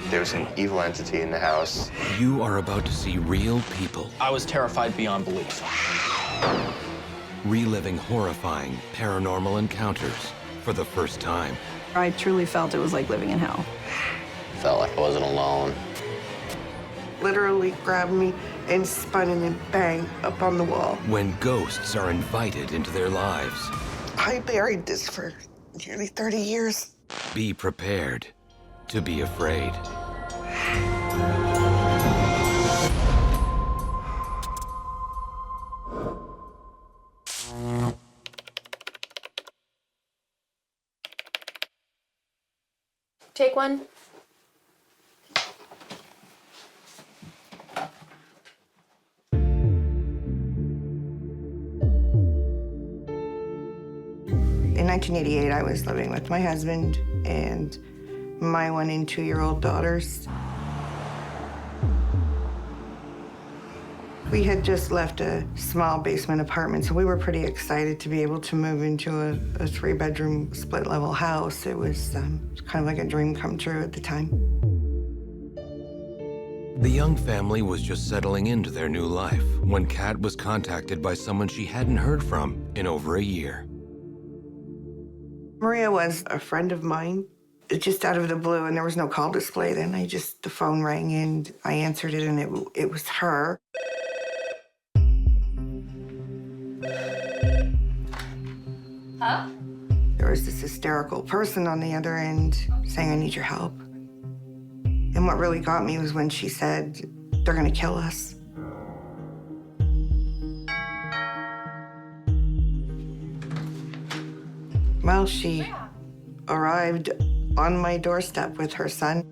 There was an evil entity in the house. You are about to see real people I was terrified beyond belief. reliving horrifying paranormal encounters for the first time. I truly felt it was like living in hell. Felt like I wasn't alone. Literally grabbed me and spun and then bang up on the wall. When ghosts are invited into their lives, I buried this for nearly 30 years. be prepared to be afraid. Take one. In 1988, I was living with my husband and my 1- and 2-year-old daughters. We had just left a small basement apartment, so we were pretty excited to be able to move into a 3-bedroom split-level house. It was kind of like a dream come true at the time. The young family was just settling into their new life when Kat was contacted by someone she hadn't heard from in over a year. Maria was a friend of mine, just out of the blue, and there was no call displayed, and the phone rang, and I answered it, and it was her. Huh? There was this hysterical person on the other end saying, "I need your help." And what really got me was when she said, "They're gonna kill us." Well, she arrived on my doorstep with her son.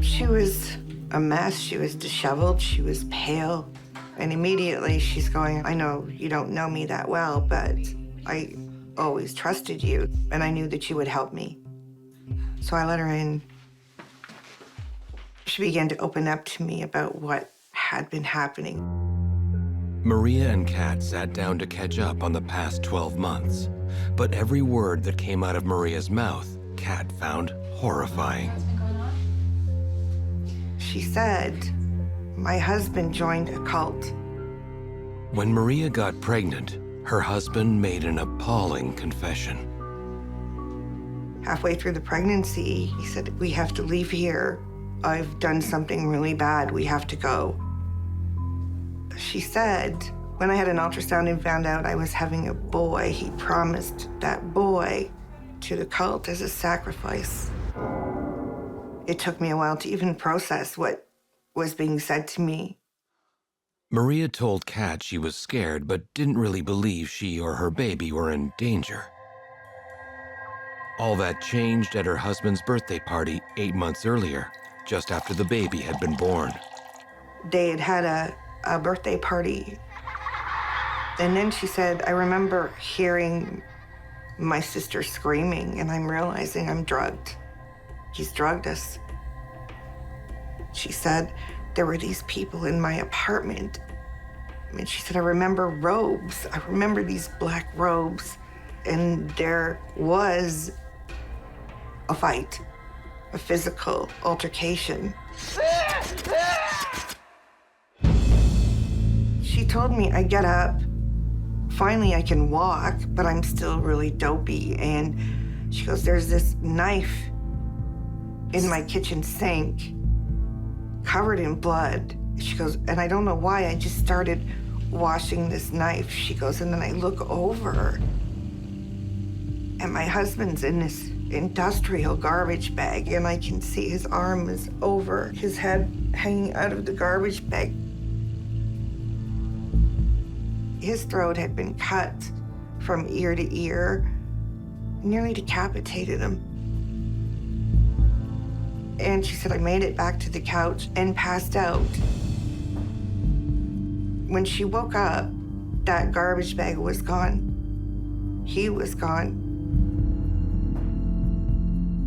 She was a mess. She was disheveled. She was pale. And immediately she's going, "I know you don't know me that well, but I always trusted you, and I knew that you would help me." So I let her in. She began to open up to me about what had been happening. Maria and Kat sat down to catch up on the past 12 months, but every word that came out of Maria's mouth, Kat found horrifying. She said, "My husband joined a cult." When Maria got pregnant, her husband made an appalling confession. Halfway through the pregnancy, he said, "We have to leave here. I've done something really bad. We have to go." She said, when I had an ultrasound and found out I was having a boy, he promised that boy to the cult as a sacrifice. It took me a while to even process what was being said to me. Maria told Kat she was scared but didn't really believe she or her baby were in danger. All that changed at her husband's birthday party 8 months earlier, just after the baby had been born. They had had a birthday party. And then she said, "I remember hearing my sister screaming, and I'm realizing I'm drugged. He's drugged us." She said, "There were these people in my apartment." And she said, "I remember robes. I remember these black robes. And there was a fight, a physical altercation." She told me, "I get up. Finally, I can walk, but I'm still really dopey." And she goes, "There's this knife in my kitchen sink, covered in blood." She goes, "And I don't know why, I just started washing this knife." She goes, "And then I look over, and my husband's in this industrial garbage bag, and I can see his arm is over his head, hanging out of the garbage bag. His throat had been cut from ear to ear, nearly decapitated him." And she said, "I made it back to the couch and passed out." When she woke up, that garbage bag was gone. He was gone.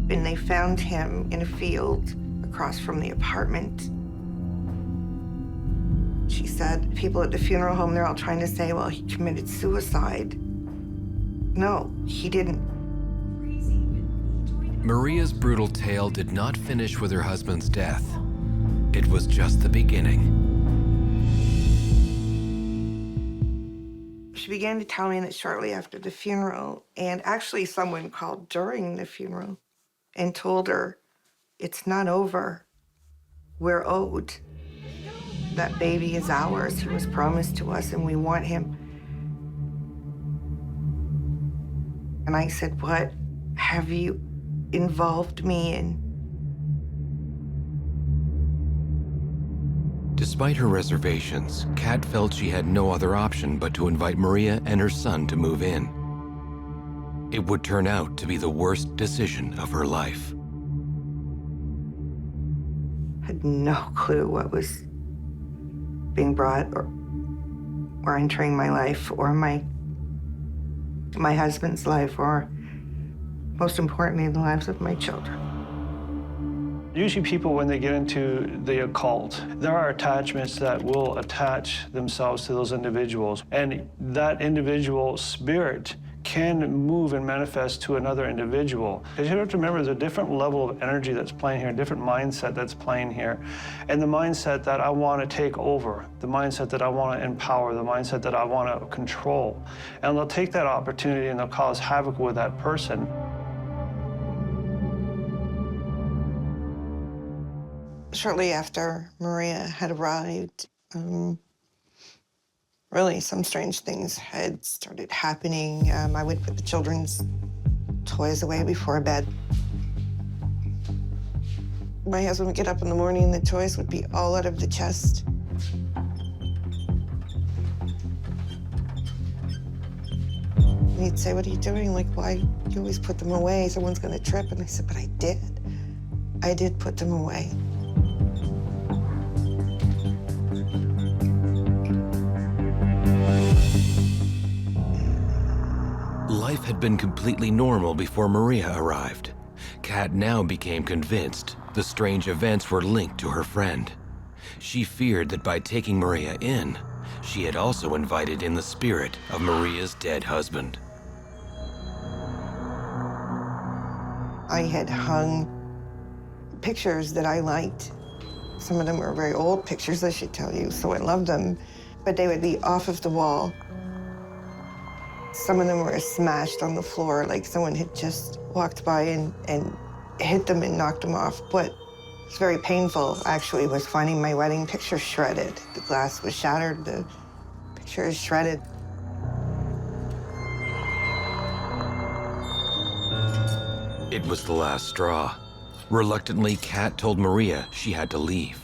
And they found him in a field across from the apartment. She said, people at the funeral home, they're all trying to say, "Well, he committed suicide." No, he didn't. Maria's brutal tale did not finish with her husband's death. It was just the beginning. She began to tell me that shortly after the funeral, and actually someone called during the funeral and told her, it's not over. We're owed. That baby is ours. He was promised to us and we want him. And I said, what have you involved me in? Despite her reservations, Kat felt she had no other option but to invite Maria and her son to move in. It would turn out to be the worst decision of her life. Had no clue what was being brought or entering my life or my husband's life, or most importantly, the lives of my children. Usually people, when they get into the occult, there are attachments that will attach themselves to those individuals. And that individual spirit can move and manifest to another individual. Because you have to remember, there's a different level of energy that's playing here, a different mindset that's playing here. And the mindset that I want to take over, the mindset that I want to empower, the mindset that I want to control. And they'll take that opportunity and they'll cause havoc with that person. Shortly after Maria had arrived, really some strange things had started happening. I would put the children's toys away before bed. My husband would get up in the morning and the toys would be all out of the chest. And he'd say, what are you doing? Like, why you always put them away? Someone's gonna trip. And I said, but I did. I did put them away. Life had been completely normal before Maria arrived. Kat now became convinced the strange events were linked to her friend. She feared that by taking Maria in, she had also invited in the spirit of Maria's dead husband. I had hung pictures that I liked. Some of them were very old pictures, I should tell you, so I loved them. But they would be off of the wall. Some of them were smashed on the floor, like someone had just walked by and hit them and knocked them off. What was very painful, actually, was finding my wedding picture shredded. The glass was shattered, the picture is shredded. It was the last straw. Reluctantly, Kat told Maria she had to leave.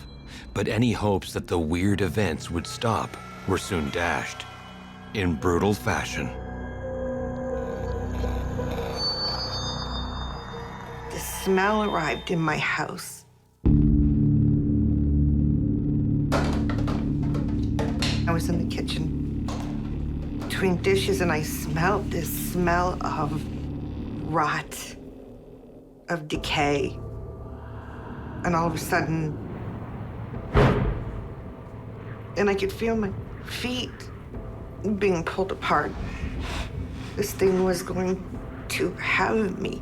But any hopes that the weird events would stop were soon dashed, in brutal fashion. The smell arrived in my house. I was in the kitchen between dishes and I smelled this smell of rot, of decay. And all of a sudden, and I could feel my feet being pulled apart. This thing was going to have me.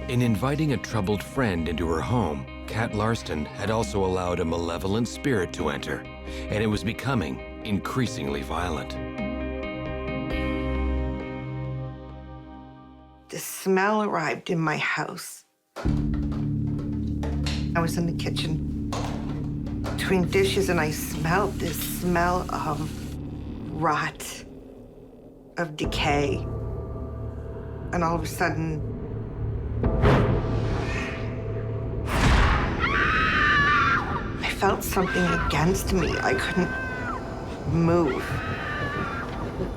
In inviting a troubled friend into her home, Kat Larston had also allowed a malevolent spirit to enter, and it was becoming increasingly violent. The smell arrived in my house. I was in the kitchen between dishes and I smelled this smell of rot, of decay. And all of a sudden, I felt something against me. I couldn't move.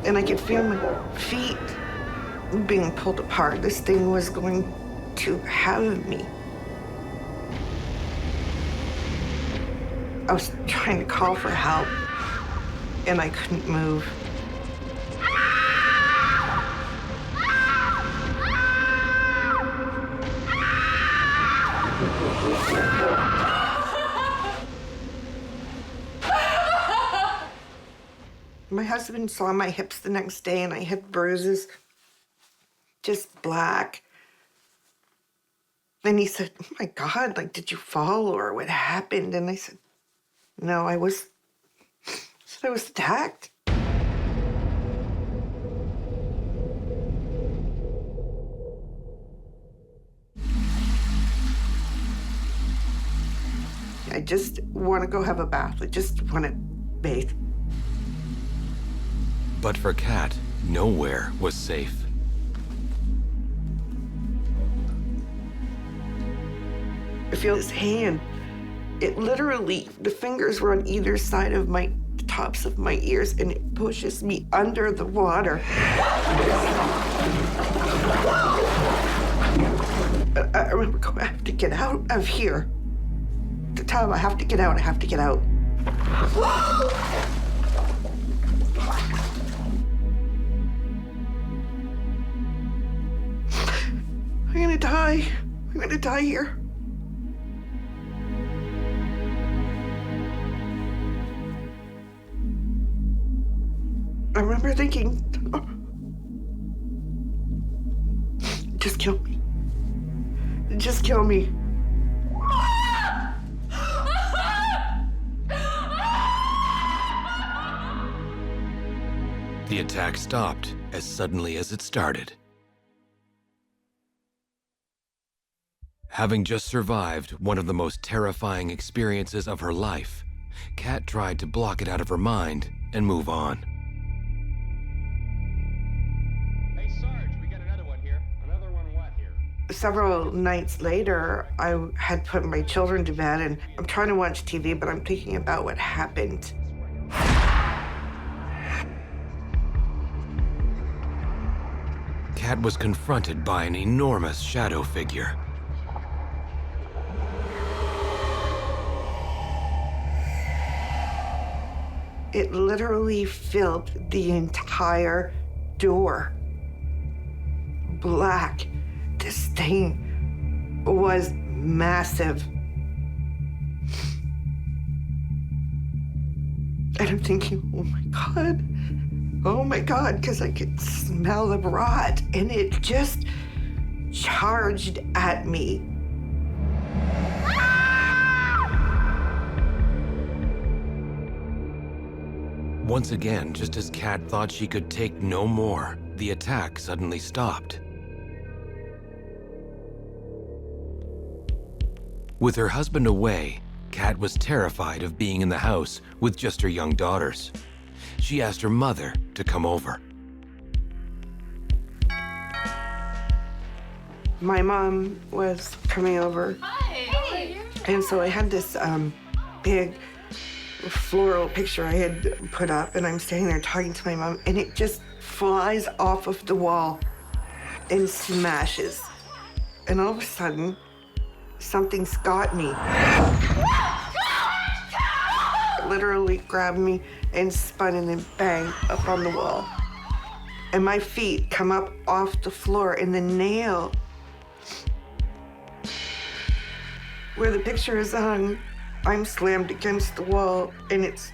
And I could feel my feet being pulled apart. This thing was going to have me. I was trying to call for help. and I couldn't move. My husband saw my hips the next day, and I had bruises, just black. And he said, "Oh my God, like, did you fall or what happened?" And I said, "No, I was attacked." I just want to go have a bath. I just want to bathe. But for Kat, nowhere was safe. I feel his hand. It literally, the fingers were on either side of the tops of my ears, and it pushes me under the water. I remember going, I have to get out of here. To tell him I have to get out, I have to get out. I'm gonna die. I'm gonna die here. I remember thinking, oh, just kill me. Just kill me. The attack stopped as suddenly as it started. Having just survived one of the most terrifying experiences of her life, Kat tried to block it out of her mind and move on. Hey, Sarge, we got another one here. Another one what here? Several nights later, I had put my children to bed, and I'm trying to watch TV, but I'm thinking about what happened. Kat was confronted by an enormous shadow figure. It literally filled the entire door. Black. This thing was massive. And I'm thinking, oh my God, because I could smell the rot, and it just charged at me. Once again, just as Kat thought she could take no more, the attack suddenly stopped. With her husband away, Kat was terrified of being in the house with just her young daughters. She asked her mother to come over. My mom was coming over. Hi. And so I had this big floral picture I had put up, and I'm standing there talking to my mom, and it just flies off of the wall and smashes. And all of a sudden, something's got me. It literally grabbed me and spun and then bang up on the wall. And my feet come up off the floor, and the nail where the picture is hung, I'm slammed against the wall, and it's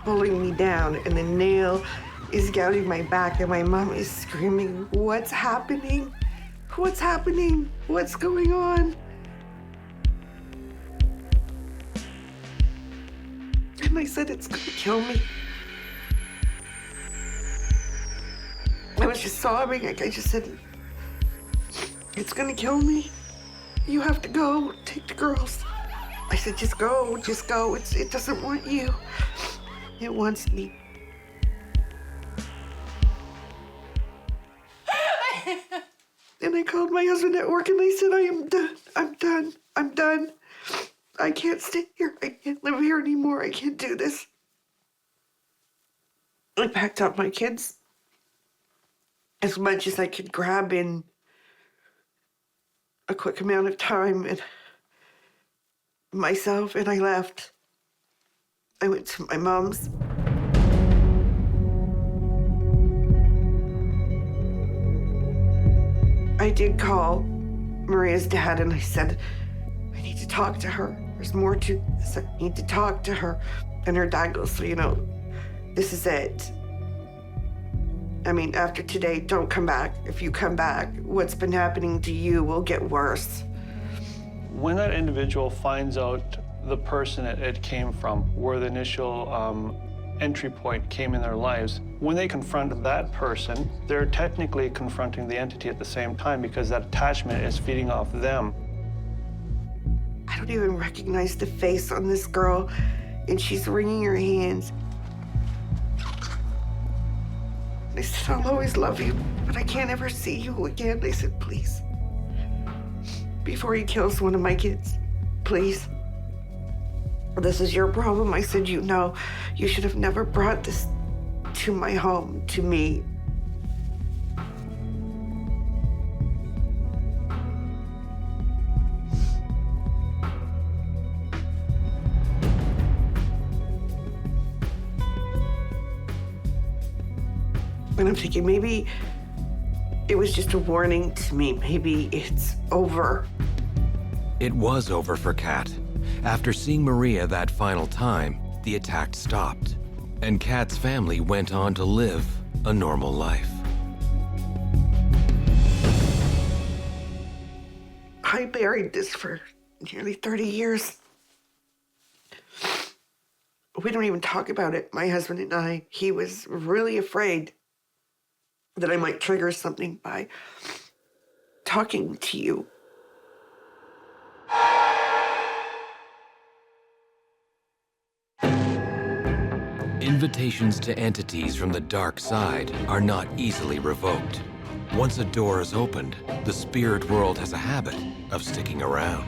pulling me down, and the nail is gouging my back, and my mom is screaming, "What's happening? What's happening? What's going on?" And I said, "It's gonna kill me." I was just sobbing. I just said, "It's gonna kill me. You have to go. Take the girls." I said, just go. It doesn't want you. It wants me. And I called my husband at work, and I said, I'm done. I can't stay here. I can't live here anymore. I can't do this. I packed up my kids as much as I could grab in a quick amount of time, and myself, and I left. I went to my mom's. did call Maria's dad and I said, I need to talk to her. There's more to this. I need to talk to her. And her dad goes, so, this is it. I mean, after today, don't come back. If you come back, what's been happening to you will get worse. When that individual finds out the person it came from, where the initial entry point came in their lives, when they confront that person, they're technically confronting the entity at the same time because that attachment is feeding off them. I don't even recognize the face on this girl, and she's wringing her hands. I said, I'll always love you, but I can't ever see you again. I said, please. Before he kills one of my kids, please. This is your problem. I said, you should have never brought this to my home, to me. And I'm thinking maybe it was just a warning to me. Maybe it's over. It was over for Kat. After seeing Maria that final time, the attack stopped, and Kat's family went on to live a normal life. I buried this for nearly 30 years. We don't even talk about it, my husband and I. He was really afraid that I might trigger something by talking to you. Invitations to entities from the dark side are not easily revoked. Once a door is opened, the spirit world has a habit of sticking around.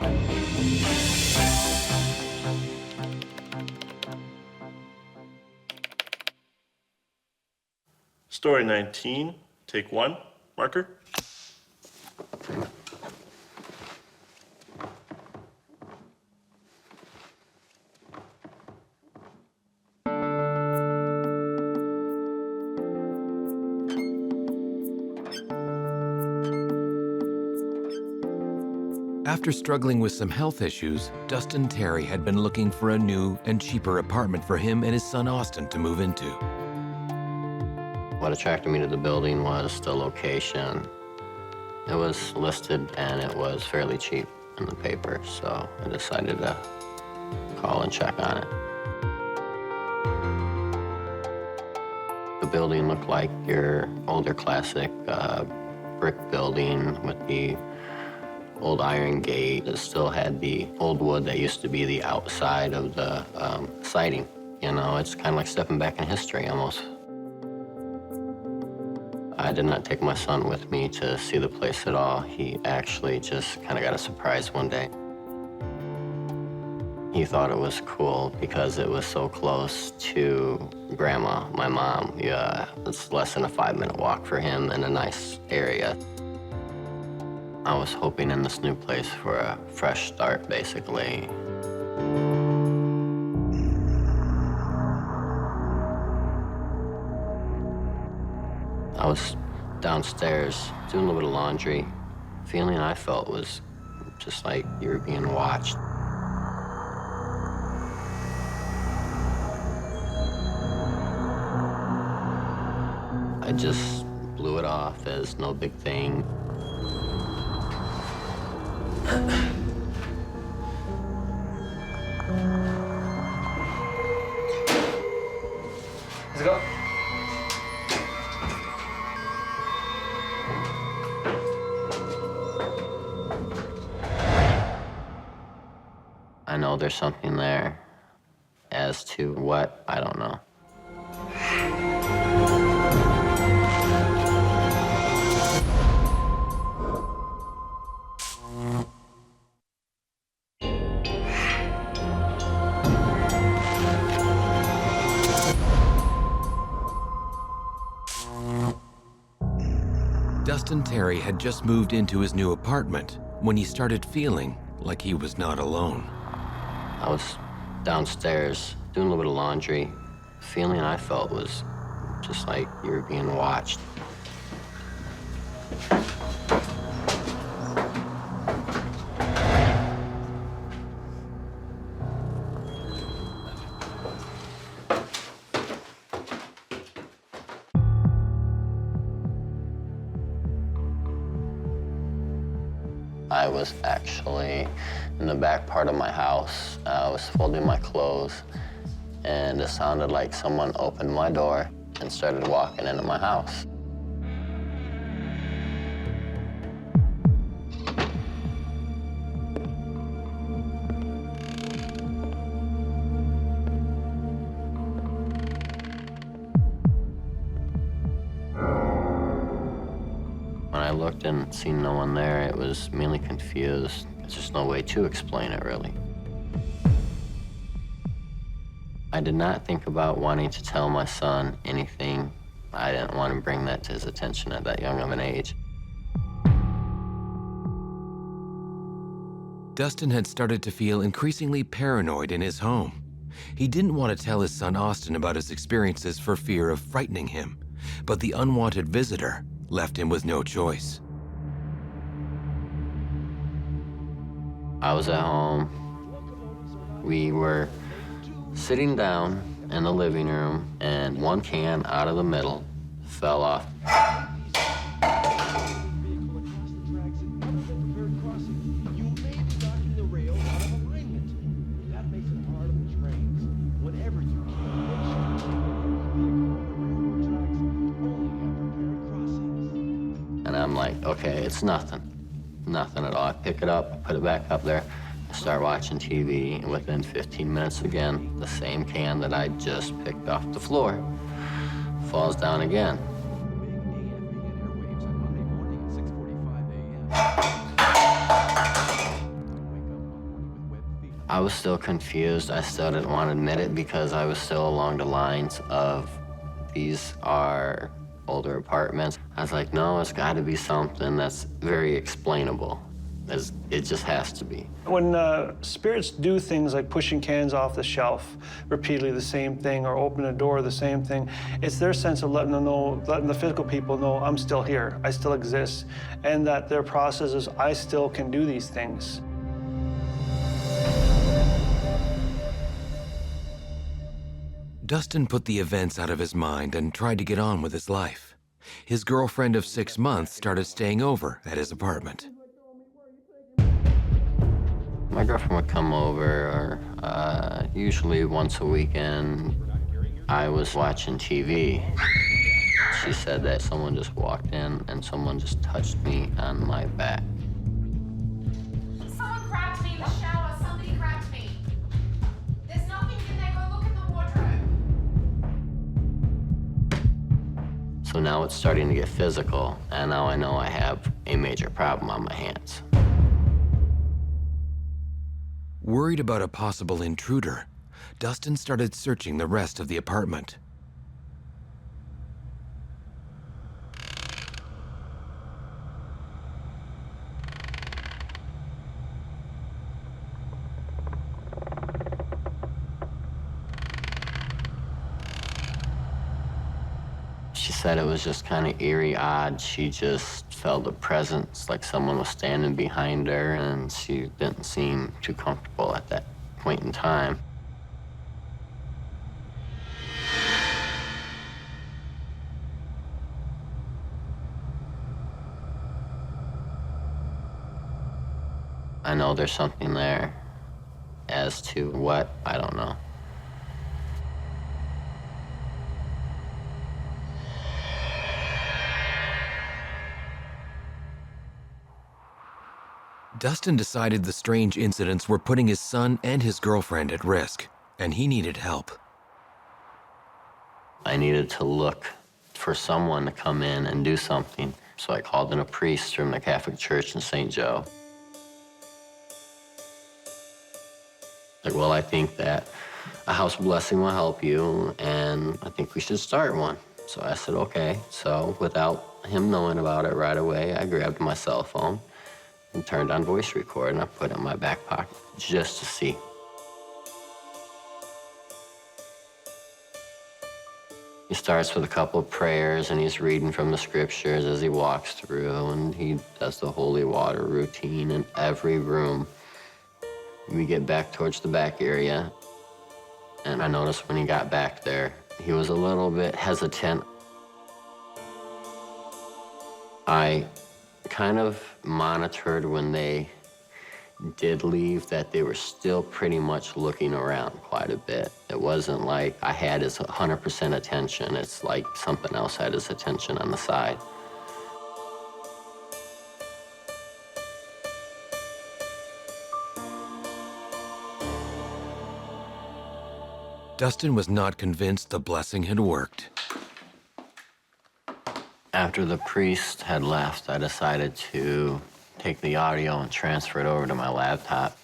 Story 19, take 1, marker. After struggling with some health issues, Dustin Terry had been looking for a new and cheaper apartment for him and his son Austin to move into. What attracted me to the building was the location. It was listed and it was fairly cheap in the paper, so I decided to call and check on it. The building looked like your older classic brick building with the old iron gate. It still had the old wood that used to be the outside of the siding. It's kind of like stepping back in history almost. I did not take my son with me to see the place at all. He actually just kind of got a surprise one day. He thought it was cool because it was so close to Grandma, my mom. Yeah, it's less than a 5-minute walk for him in a nice area. I was hoping in this new place for a fresh start, basically. I was downstairs doing a little bit of laundry. The feeling I felt was just like you were being watched. I just blew it off as no big thing. Let's go. I know there's something there. As to what, I don't know. Dustin Terry had just moved into his new apartment when he started feeling like he was not alone. I was downstairs doing a little bit of laundry. The feeling I felt was just like you were being watched. I was actually in the back part of my house. I was folding my clothes, and it sounded like someone opened my door and started walking into my house. When I looked and seen no one there, it was mainly confused. There's just no way to explain it, really. I did not think about wanting to tell my son anything. I didn't want to bring that to his attention at that young of an age. Dustin had started to feel increasingly paranoid in his home. He didn't want to tell his son Austin about his experiences for fear of frightening him, but the unwanted visitor left him with no choice. I was at home. We were sitting down in the living room, and one can out of the middle fell off. And I'm like, okay, it's nothing. Nothing at all. I pick it up, put it back up there, start watching TV, and within 15 minutes again, the same can that I just picked off the floor falls down again. I was still confused. I still didn't want to admit it because I was still along the lines of, these are older apartments. I was like, no, it's got to be something that's very explainable. It just has to be. When spirits do things like pushing cans off the shelf repeatedly, the same thing, or open a door, the same thing, it's their sense of letting the physical people know, I'm still here, I still exist, and that their process is, I still can do these things. Dustin put the events out of his mind and tried to get on with his life. His girlfriend of 6 months started staying over at his apartment. My girlfriend would come over, usually once a weekend. I was watching TV. She said that someone just walked in and someone just touched me on my back. Someone grabbed me in the shower. Somebody grabbed me. There's nothing in there. Go look in the wardrobe. So now it's starting to get physical, and now I know I have a major problem on my hands. Worried about a possible intruder, Dustin started searching the rest of the apartment. She said it was just kind of eerie, odd. She just felt a presence, like someone was standing behind her, and she didn't seem too comfortable at that point in time. I know there's something there. As to what, I don't know. Dustin decided the strange incidents were putting his son and his girlfriend at risk, and he needed help. I needed to look for someone to come in and do something. So I called in a priest from the Catholic Church in St. Joe. Like, well, I think that a house blessing will help you, and I think we should start one. So I said, okay. So without him knowing about it right away, I grabbed my cell phone and turned on voice record, and I put it in my back pocket just to see. He starts with a couple of prayers, and he's reading from the scriptures as he walks through, and he does the holy water routine in every room. We get back towards the back area, and I noticed when he got back there, he was a little bit hesitant. I kind of monitored when they did leave, that they were still pretty much looking around quite a bit. It wasn't like I had his 100% attention. It's like something else had his attention on the side. Dustin was not convinced the blessing had worked. After the priest had left, I decided to take the audio and transfer it over to my laptop.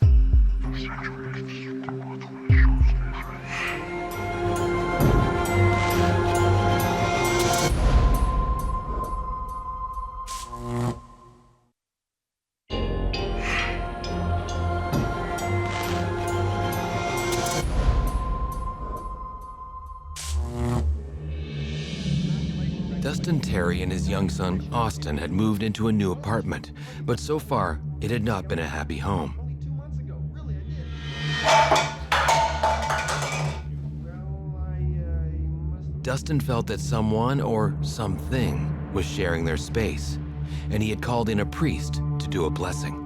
Dustin Terry and his young son, Austin, had moved into a new apartment, but so far, it had not been a happy home. Dustin felt that someone or something was sharing their space, and he had called in a priest to do a blessing.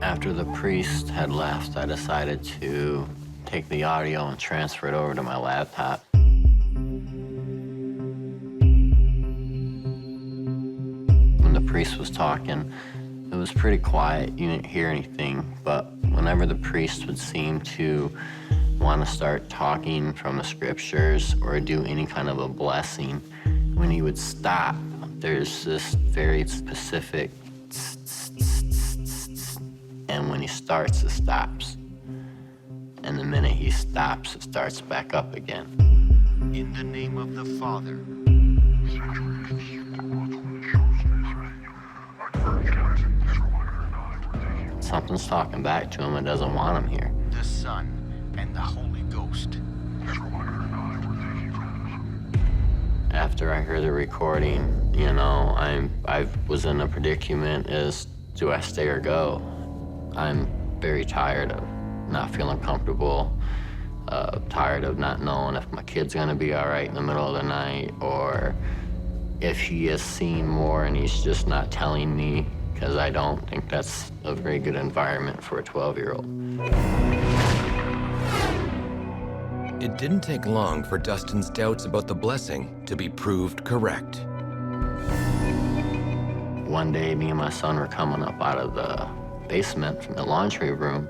After the priest had left, I decided to take the audio and transfer it over to my laptop. When the priest was talking, it was pretty quiet. You didn't hear anything, but whenever the priest would seem to want to start talking from the scriptures or do any kind of a blessing, when he would stop, there's this very specific tss, tss, tss, tss, tss, and when he starts, it stops. And the minute he stops, it starts back up again. In the name of the Father. Something's talking back to him and doesn't want him here. The Son and the Holy Ghost. After I heard the recording, you know, I was in a predicament as, do I stay or go? I'm very tired of not feeling comfortable, tired of not knowing if my kid's gonna be all right in the middle of the night, or if he has seen more and he's just not telling me, because I don't think that's a very good environment for a 12-year-old. It didn't take long for Dustin's doubts about the blessing to be proved correct. One day, me and my son were coming up out of the basement from the laundry room.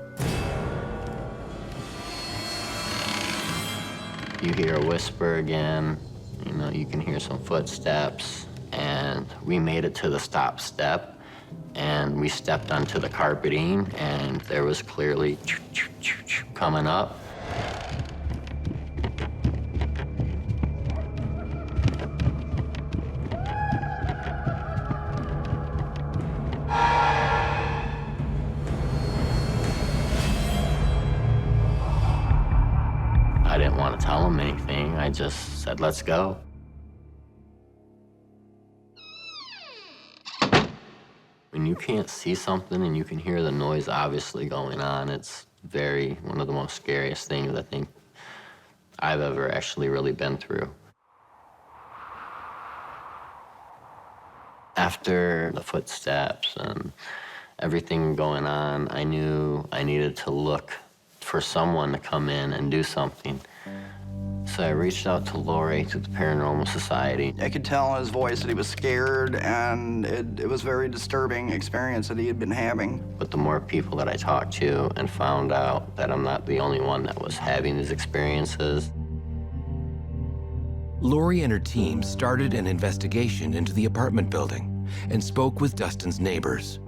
You hear a whisper again, you know, you can hear some footsteps, and we made it to the stop step, and we stepped onto the carpeting, and there was clearly coming up. I didn't want to tell him anything. I just said, let's go. When you can't see something and you can hear the noise obviously going on, it's one of the most scariest things I think I've ever actually really been through. After the footsteps and everything going on, I knew I needed to look for someone to come in and do something. So I reached out to Lori, to the Paranormal Society. I could tell in his voice that he was scared, and it was a very disturbing experience that he had been having. But the more people that I talked to and found out that I'm not the only one that was having these experiences. Lori and her team started an investigation into the apartment building and spoke with Dustin's neighbors.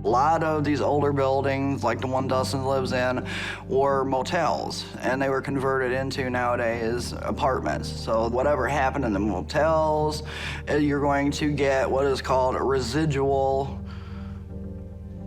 A lot of these older buildings, like the one Dustin lives in, were motels, and they were converted into nowadays apartments. So whatever happened in the motels, you're going to get what is called residual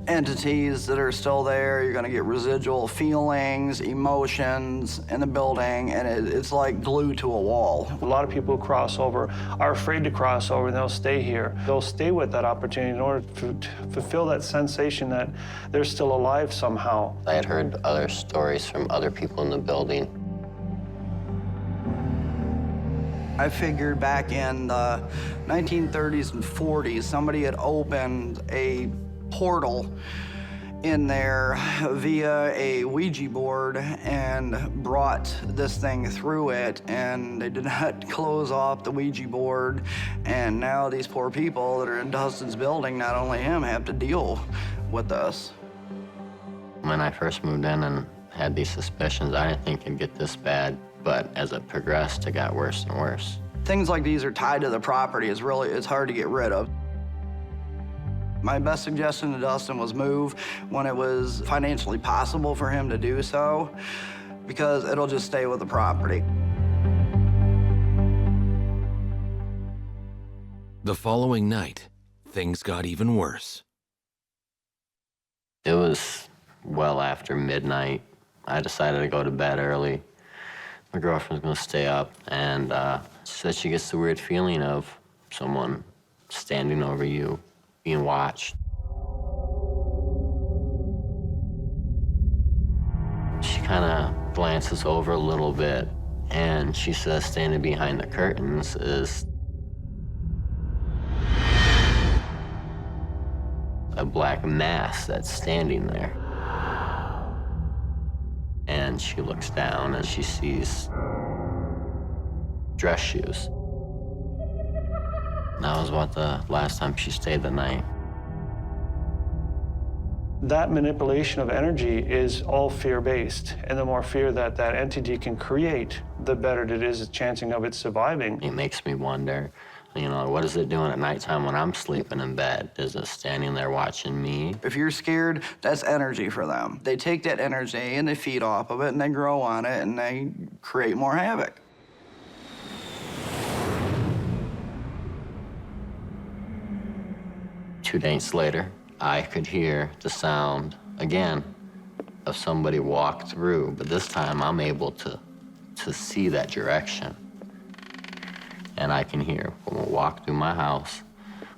entities that are still there. You're going to get residual feelings, emotions in the building, and it's like glued to a wall. A lot of people who cross over are afraid to cross over, and they'll stay here. They'll stay with that opportunity in order to fulfill that sensation that they're still alive somehow. I had heard other stories from other people in the building. I figured back in the 1930s and 40s, somebody had opened a portal in there via a Ouija board and brought this thing through it, and they did not close off the Ouija board. And now these poor people that are in Dustin's building, not only him, have to deal with this. When I first moved in and had these suspicions, I didn't think it'd get this bad, but as it progressed, it got worse and worse. Things like these are tied to the property. It's hard to get rid of. My best suggestion to Dustin was move when it was financially possible for him to do so, because it'll just stay with the property. The following night, things got even worse. It was well after midnight. I decided to go to bed early. My girlfriend's gonna stay up, and she said she gets the weird feeling of someone standing over you, being watched. She kind of glances over a little bit, and she says standing behind the curtains is a black mass that's standing there. And she looks down and she sees dress shoes. That was about the last time she stayed the night. That manipulation of energy is all fear-based, and the more fear that that entity can create, the better it is at chancing of it surviving. It makes me wonder, you know, what is it doing at nighttime when I'm sleeping in bed? Is it standing there watching me? If you're scared, that's energy for them. They take that energy and they feed off of it and they grow on it and they create more havoc. Two days later, I could hear the sound again of somebody walk through, but this time I'm able to see that direction. And I can hear someone walk through my house,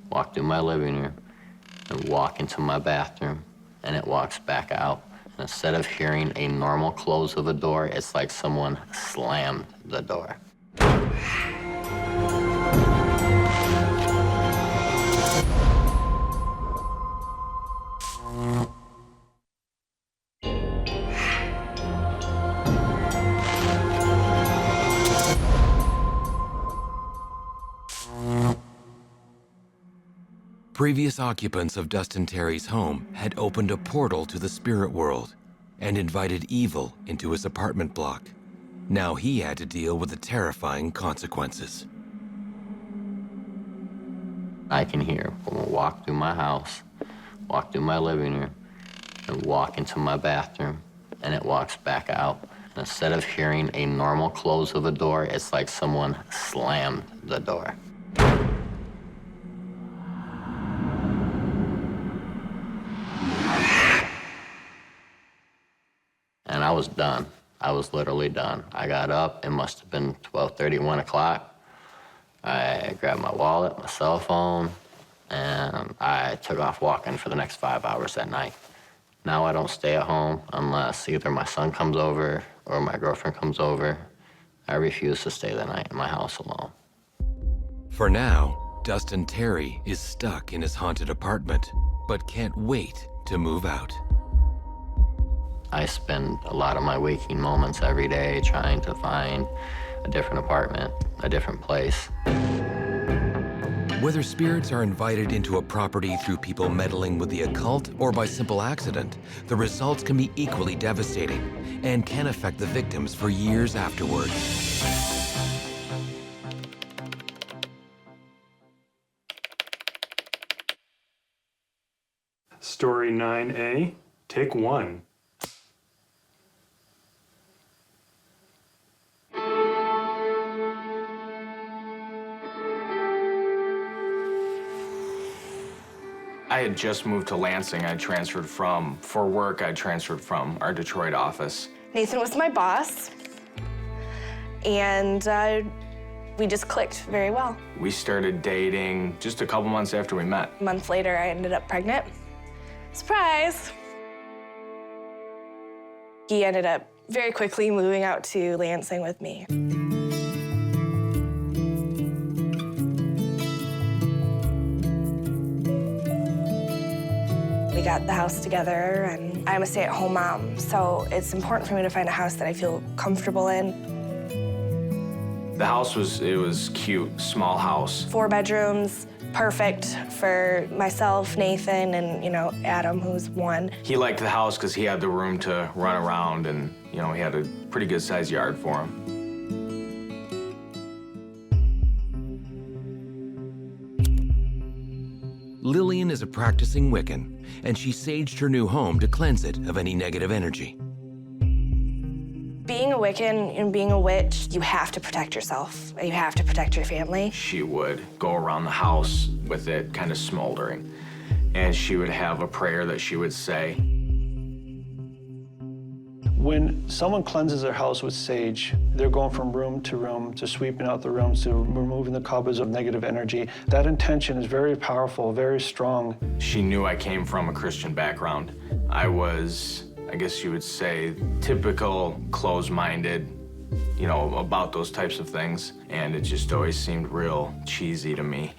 walk through my living room, and walk into my bathroom, and it walks back out. And instead of hearing a normal close of a door, it's like someone slammed the door. Previous occupants of Dustin Terry's home had opened a portal to the spirit world and invited evil into his apartment block. Now he had to deal with the terrifying consequences. I can hear someone walk through my house, walk through my living room, and walk into my bathroom, and it walks back out. And instead of hearing a normal close of a door, it's like someone slammed the door. And I was done. I was literally done. I got up, it must have been 12:30, 1 o'clock. I grabbed my wallet, my cell phone, and I took off walking for the next 5 hours that night. Now I don't stay at home unless either my son comes over or my girlfriend comes over. I refuse to stay the night in my house alone. For now, Dustin Terry is stuck in his haunted apartment, but can't wait to move out. I spend a lot of my waking moments every day trying to find a different apartment, a different place. Whether spirits are invited into a property through people meddling with the occult or by simple accident, the results can be equally devastating and can affect the victims for years afterward. Story 9A, take 1. I had just moved to Lansing. For work, I transferred from our Detroit office. Nathan was my boss, and we just clicked very well. We started dating just a couple months after we met. A month later, I ended up pregnant. Surprise! He ended up very quickly moving out to Lansing with me. we got the house together, and I'm a stay-at-home mom, so it's important for me to find a house that I feel comfortable in. The house was cute, small house. 4 bedrooms, perfect for myself, Nathan, and, Adam, who's 1. He liked the house because he had the room to run around, and, he had a pretty good sized yard for him. Lillian is a practicing Wiccan, and she saged her new home to cleanse it of any negative energy. Being a Wiccan and being a witch, you have to protect yourself. You have to protect your family. She would go around the house with it kind of smoldering, and she would have a prayer that she would say. When someone cleanses their house with sage, they're going from room to sweeping out the rooms, to removing the cobwebs of negative energy. That intention is very powerful, very strong. She knew I came from a Christian background. I was, I guess you would say, typical closed-minded, about those types of things. And it just always seemed real cheesy to me.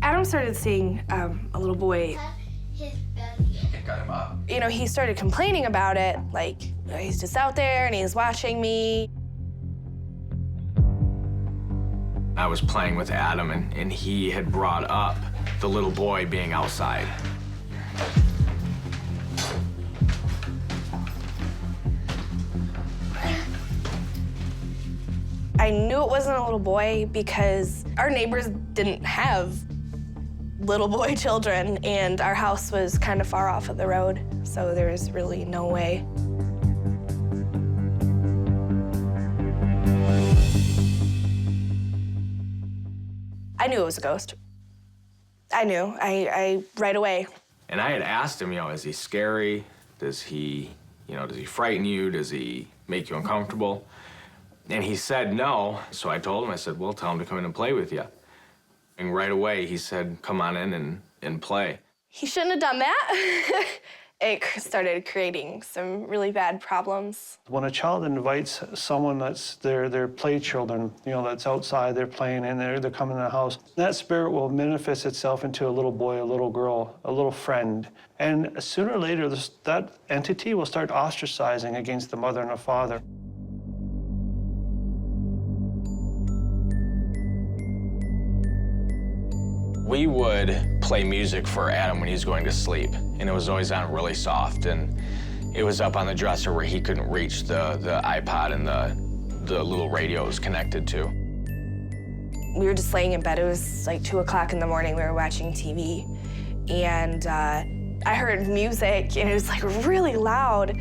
Adam started seeing a little boy. Got him up. He started complaining about it, like, he's just out there and he's watching me. I was playing with Adam, and he had brought up the little boy being outside. I knew it wasn't a little boy because our neighbors didn't have little boy children, and our house was kind of far off of the road, so there was really no way. I knew it was a ghost. I knew. I right away. And I had asked him, is he scary? Does he frighten you? Does he make you uncomfortable? And he said no. So I told him, I said, well, tell him to come in and play with you. And right away, he said, come on in and play. He shouldn't have done that. It started creating some really bad problems. When a child invites someone that's their play children, that's outside, they're playing and they're coming in the house, that spirit will manifest itself into a little boy, a little girl, a little friend. And sooner or later, that entity will start ostracizing against the mother and the father. We would play music for Adam when he was going to sleep, and it was always on really soft, and it was up on the dresser where he couldn't reach the iPod and the little radio it was connected to. We were just laying in bed. It was like 2 o'clock in the morning. We were watching TV, and I heard music, and it was like really loud.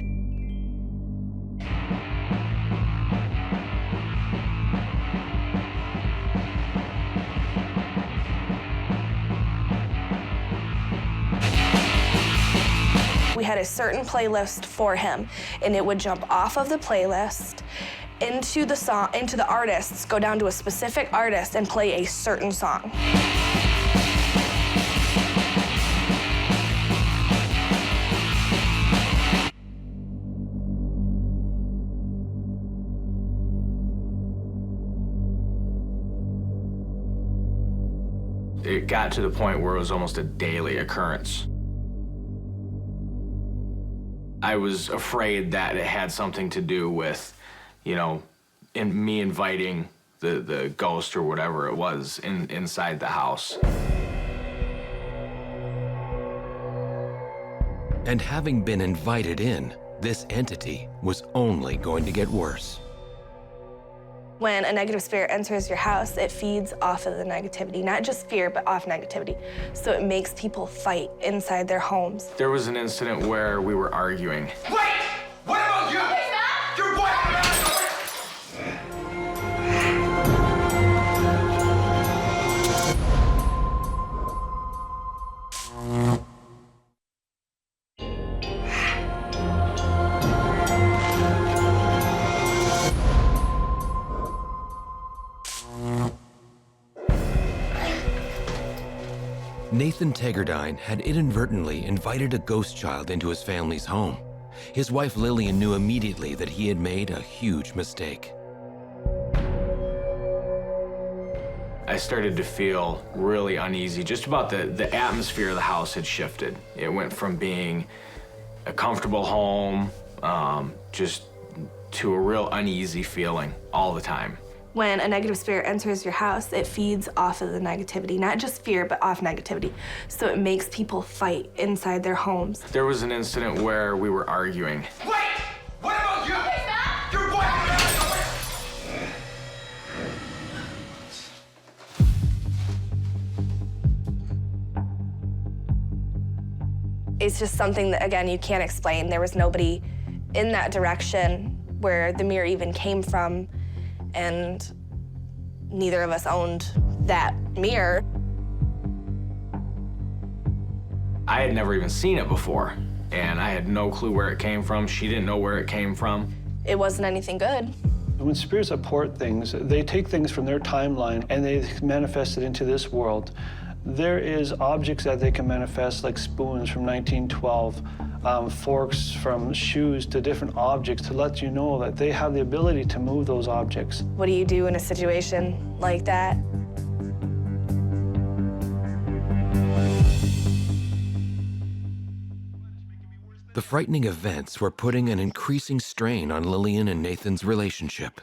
We had a certain playlist for him, and it would jump off of the playlist into the song, into the artists, go down to a specific artist and play a certain song. It got to the point where it was almost a daily occurrence. I was afraid that it had something to do with, in me inviting the ghost or whatever it was inside the house. And having been invited in, this entity was only going to get worse. When a negative spirit enters your house, it feeds off of the negativity, not just fear, but off negativity. So it makes people fight inside their homes. There was an incident where we were arguing. Wait! What about you? Your boy! Nathan Tegardine had inadvertently invited a ghost child into his family's home. His wife Lillian knew immediately that he had made a huge mistake. I started to feel really uneasy. Just about the atmosphere of the house had shifted. It went from being a comfortable home just to a real uneasy feeling all the time. When a negative spirit enters your house, it feeds off of the negativity, not just fear, but off negativity. So it makes people fight inside their homes. There was an incident where we were arguing. Wait! What about you? Your boyfriend! It's just something that, again, you can't explain. There was nobody in that direction where the mirror even came from, and neither of us owned that mirror. I had never even seen it before, and I had no clue where it came from. She didn't know where it came from. It wasn't anything good. When spirits apport things, they take things from their timeline and they manifest it into this world. There is objects that they can manifest, like spoons from 1912, forks from shoes to different objects, to let you know that they have the ability to move those objects. What do you do in a situation like that? The frightening events were putting an increasing strain on Lillian and Nathan's relationship.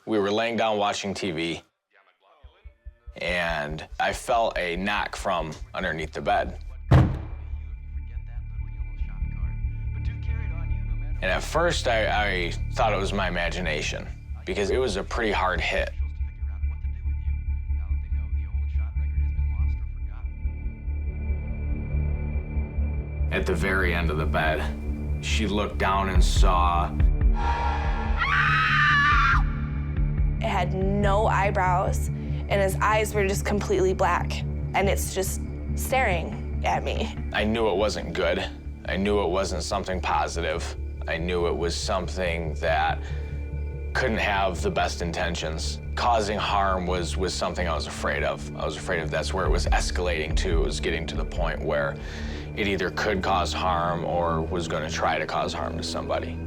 We were laying down watching TV, and I felt a knock from underneath the bed. And at first, I thought it was my imagination, because it was a pretty hard hit. At the very end of the bed, she looked down and saw. It had no eyebrows, and his eyes were just completely black, and it's just staring at me. I knew it wasn't good. I knew it wasn't something positive. I knew it was something that couldn't have the best intentions. Causing harm was something I was afraid of. I was afraid of that's where it was escalating to. It was getting to the point where it either could cause harm or was going to try to cause harm to somebody.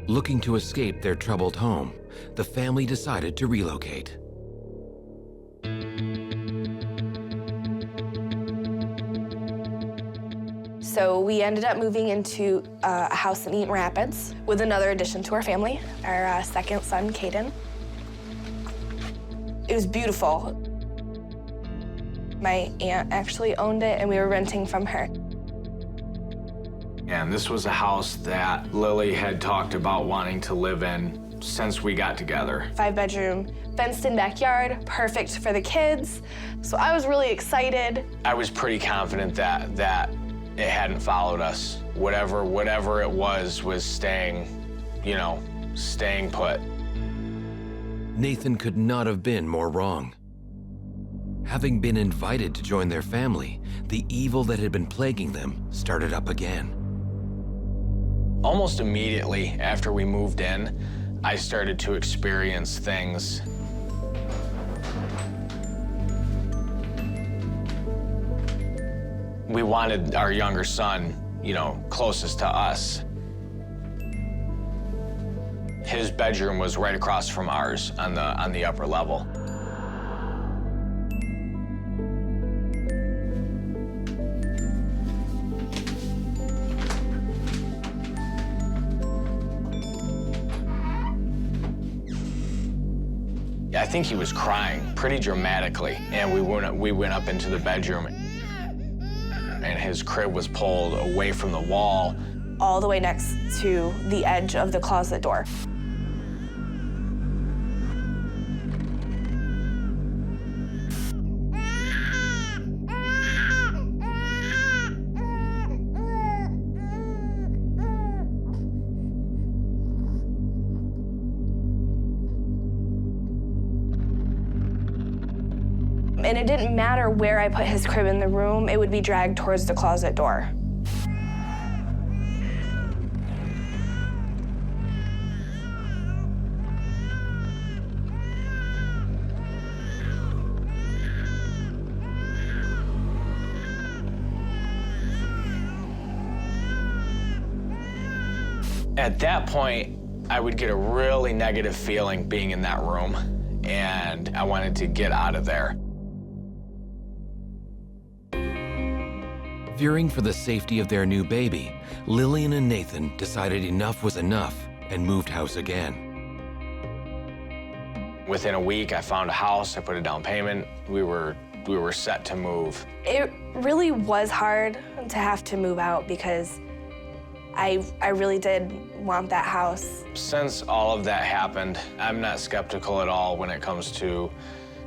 Looking to escape their troubled home, the family decided to relocate. So we ended up moving into a house in Eaton Rapids with another addition to our family, our second son, Caden. It was beautiful. My aunt actually owned it, and we were renting from her. And this was a house that Lily had talked about wanting to live in since we got together. 5-bedroom, fenced-in backyard, perfect for the kids. So I was really excited. I was pretty confident that it hadn't followed us. Whatever it was staying, staying put. Nathan could not have been more wrong. Having been invited to join their family, the evil that had been plaguing them started up again. Almost immediately after we moved in, I started to experience things. We wanted our younger son, closest to us. His bedroom was right across from ours on the upper level. I think he was crying pretty dramatically, and we went up into the bedroom, and his crib was pulled away from the wall. All the way next to the edge of the closet door. And it didn't matter where I put his crib in the room, it would be dragged towards the closet door. At that point, I would get a really negative feeling being in that room. and I wanted to get out of there. Fearing for the safety of their new baby, Lillian and Nathan decided enough was enough and moved house again. Within a week, I found a house, I put a down payment. We were set to move. It really was hard to have to move out because I really did want that house. Since all of that happened, I'm not skeptical at all when it comes to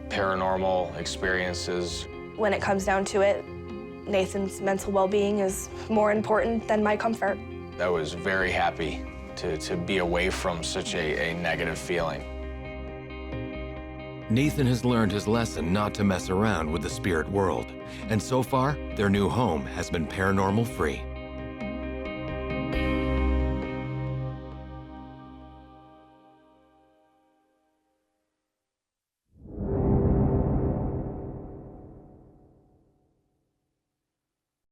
paranormal experiences. When it comes down to it, Nathan's mental well-being is more important than my comfort. I was very happy to be away from such a negative feeling. Nathan has learned his lesson not to mess around with the spirit world, and so far, their new home has been paranormal-free.